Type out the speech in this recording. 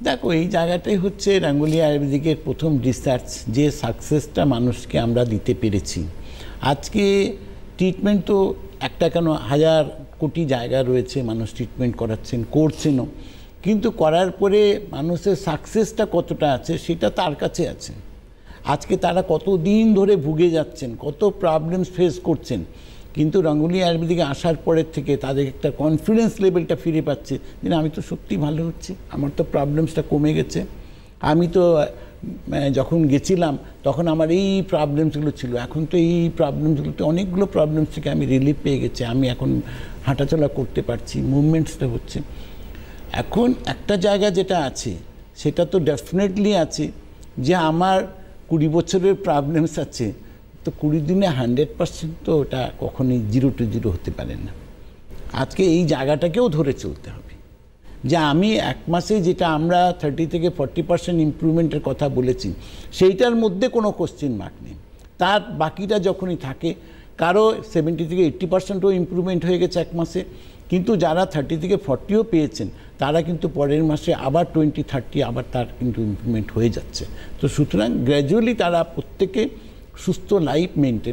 দেখো এই জায়গাটাই হচ্ছে রাঙ্গুলি আয়ুর্বেদিকের প্রথম রিসার্চ, যে সাকসেসটা মানুষকে আমরা দিতে পেরেছি। আজকে ট্রিটমেন্ট তো একটা কেন হাজার কোটি জায়গা রয়েছে, মানুষ ট্রিটমেন্ট করাচ্ছেন, করছেনও, কিন্তু করার পরে মানুষের সাকসেসটা কতটা আছে সেটা তার কাছে আছে। আজকে তারা কত দিন ধরে ভুগে যাচ্ছেন, কত প্রবলেমস ফেস করছেন, কিন্তু রাঙ্গুলি আয়ুর্বেদিকে আসার পরের থেকে তাদের একটা কনফিডেন্স লেভেলটা ফিরে পাচ্ছে যে আমি তো সত্যি ভালো হচ্ছি, আমার তো প্রবলেমসটা কমে গেছে। আমি তো যখন গেছিলাম তখন আমার এই প্রবলেমসগুলো ছিল, এখন তো এই প্রবলেমসগুলোতে অনেকগুলো প্রবলেমস থেকে আমি রিলিফ পেয়ে গেছি, আমি এখন হাঁটাচলা করতে পারছি, মুভমেন্টসটা হচ্ছে। এখন একটা জায়গা যেটা আছে সেটা তো ডেফিনেটলি আছে যে আমার 20 বছরের প্রবলেমস আছে, তো 20 দিনে 100% তো ওটা কখনোই 0 to 0 হতে পারে না। আজকে এই জায়গাটাকেও ধরে চলতে হবে যে আমি এক মাসে যেটা আমরা 30 থেকে 40% ইমপ্রুভমেন্টের কথা বলেছি, সেইটার মধ্যে কোনো কোশ্চেন মার্ক নেই। তার বাকিটা যখনই থাকে, কারো 70 থেকে 80%ও ইমপ্রুভমেন্ট হয়ে গেছে এক মাসে, কিন্তু যারা 30 থেকে 40ও পেয়েছেন তারা কিন্তু পরের মাসে আবার 20-30 আবার তার কিন্তু ইমপ্রুভমেন্ট হয়ে যাচ্ছে। তো সুতরাং গ্র্যাজুয়ালি তারা প্রত্যেকে সুস্থ লাইফ মেনটেন